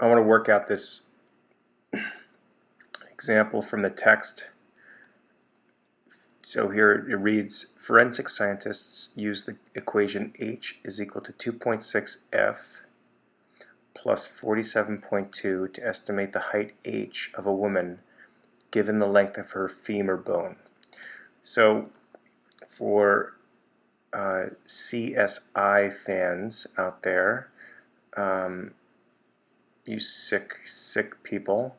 I want to work out this example from the text. So here it reads, forensic scientists use the equation H is equal to 2.6 F plus 47.2 to estimate the height H of a woman given the length of her femur bone. So for CSI fans out there, you sick people,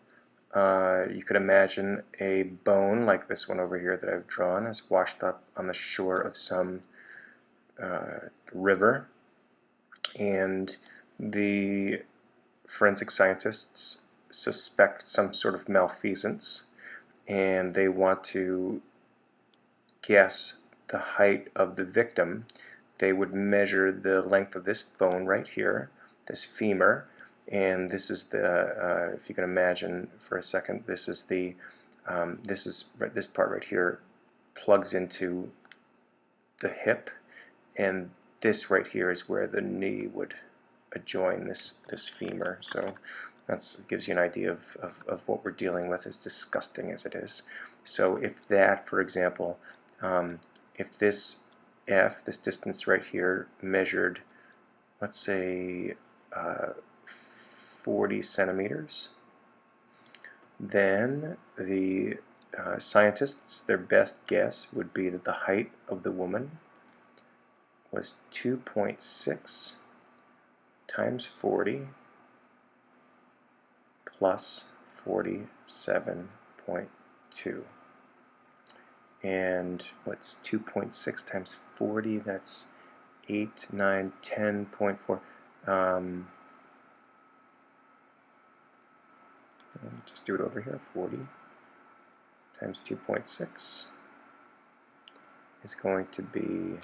you could imagine a bone like this one over here that I've drawn is washed up on the shore of some river, and the forensic scientists suspect some sort of malfeasance, and they want to guess the height of the victim. They would measure the length of this bone right here, this femur, and this is the, if you can imagine for a second, this is the, this part right here plugs into the hip, and this right here is where the knee would adjoin this femur. So that gives you an idea of what we're dealing with, as disgusting as it is. So if that, for example, if this F, this distance right here, measured, let's say, 40 centimeters, then the scientists, their best guess would be that the height of the woman was 2.6 times 40 plus 47.2. And what's 2.6 times 40? That's 8, 9, 10.4. Just do it over here. 40 times 2.6 is going to be,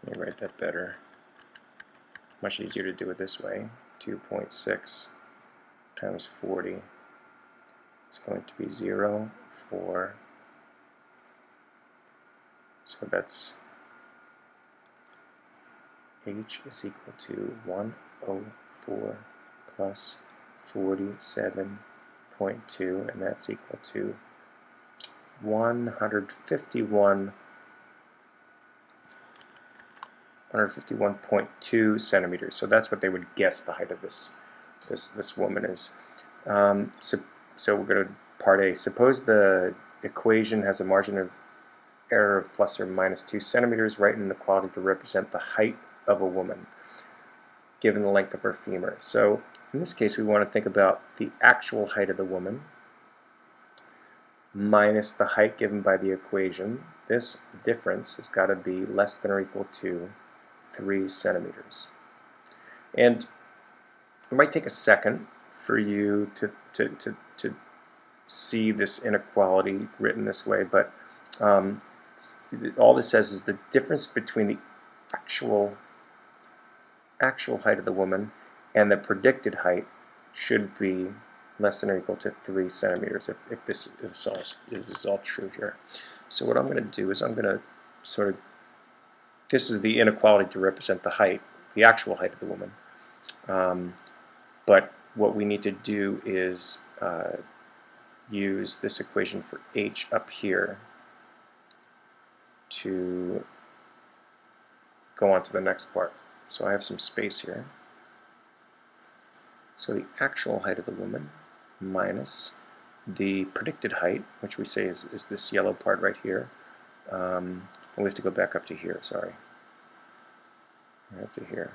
let me write that better, much easier to do it this way. 2.6 times 40 is going to be 0, 4. So that's H is equal to 104 plus 47.2, and that's equal to 151.2 centimeters. So that's what they would guess the height of this woman is. So we're going to part A. Suppose the equation has a margin of error of plus or minus 2 centimeters, right in inequality to represent the height of a woman given the length of her femur. So in this case, we want to think about the actual height of the woman minus the height given by the equation. This difference has got to be less than or equal to 3 centimeters. And it might take a second for you to see this inequality written this way, but all this says is the difference between the actual height of the woman and the predicted height should be less than or equal to 3 centimeters if this is all true here. So what I'm going to do is I'm going to sort of, this is the inequality to represent the height, the actual height of the woman. But what we need to do is use this equation for H up here to go on to the next part. So I have some space here. So the actual height of the woman minus the predicted height, which we say is this yellow part right here. And we have to go back up to here, sorry. Up to here.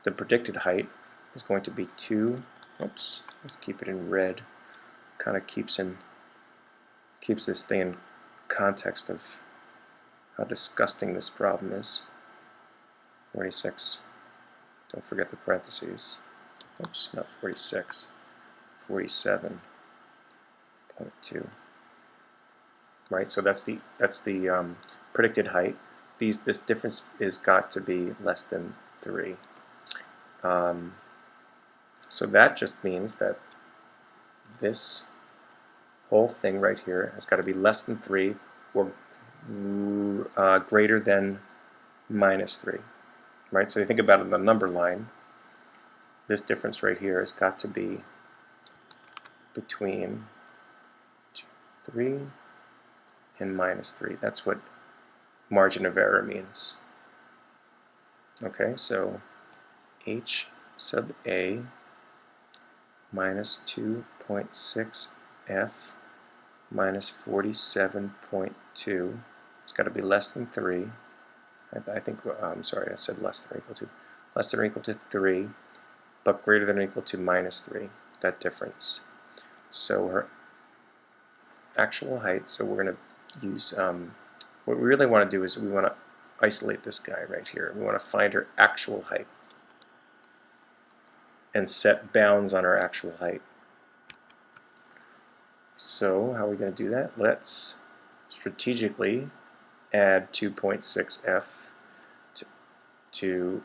The predicted height is going to be 2, oops, let's keep it in red. Kind of keeps this thing in context of how disgusting this problem is. 46, don't forget the parentheses. Oops, not 46, 47.2. Right, so that's the predicted height. This difference is got to be less than 3. So that just means that this whole thing right here has got to be less than 3 or greater than minus 3. Right? So you think about it on the number line, this difference right here has got to be between 3 and minus 3. That's what margin of error means. Okay, so h sub a minus 2.6f minus 47.2. It's got to be less than 3. I think, I'm sorry, I said less than or equal to. Less than or equal to 3, but greater than or equal to minus 3, that difference. So her actual height, so we're going to use, what we really want to do is we want to isolate this guy right here. We want to find her actual height and set bounds on her actual height. So how are we going to do that? Let's strategically add 2.6f to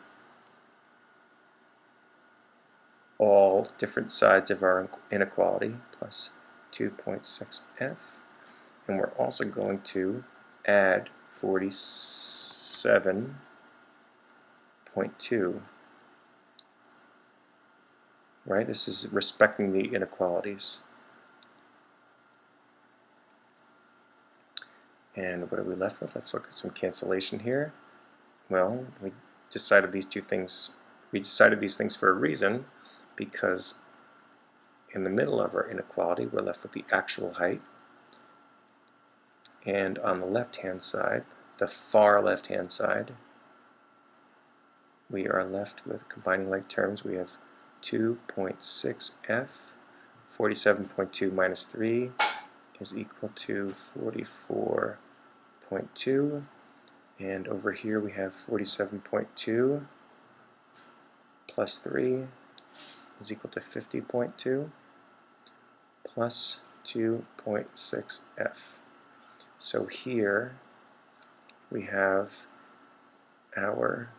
all different sides of our inequality, plus 2.6f, and we're also going to add 47.2. Right? This is respecting the inequalities. And what are we left with? Let's look at some cancellation here. Well, we decided these things for a reason, because in the middle of our inequality we're left with the actual height, and on the left hand side, the far left hand side, we are left with combining like terms. We have 2.6f, 47.2 minus 3 is equal to 44.2, and over here we have 47.2 plus 3 is equal to 50.2 plus 2.6f. So here we have our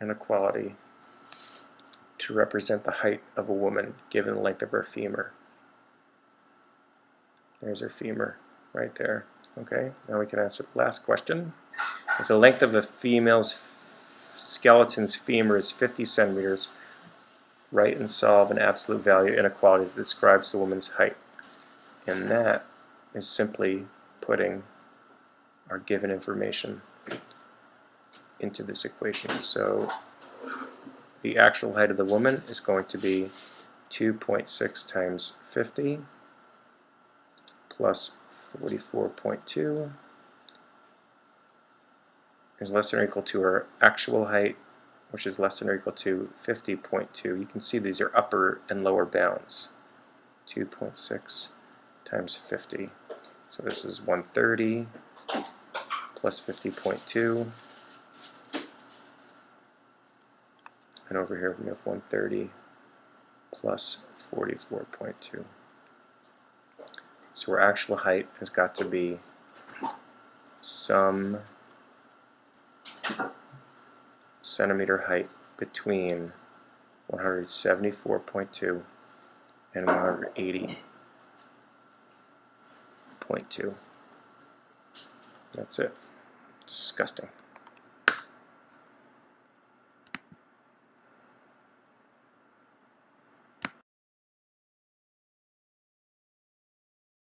inequality to represent the height of a woman given the length of her femur. There's her femur right there. Okay, now we can answer the last question. If the length of a female's skeleton's femur is 50 centimeters, write and solve an absolute value inequality that describes the woman's height. And that is simply putting our given information into this equation. So the actual height of the woman is going to be 2.6 times 50 plus 44.2 is less than or equal to her actual height, which is less than or equal to 50.2. You can see these are upper and lower bounds. 2.6 times 50. So this is 130 plus 50.2. And over here we have 130 plus 44.2. So our actual height has got to be some centimeter height between 174.2 and 180.2. That's it. Disgusting.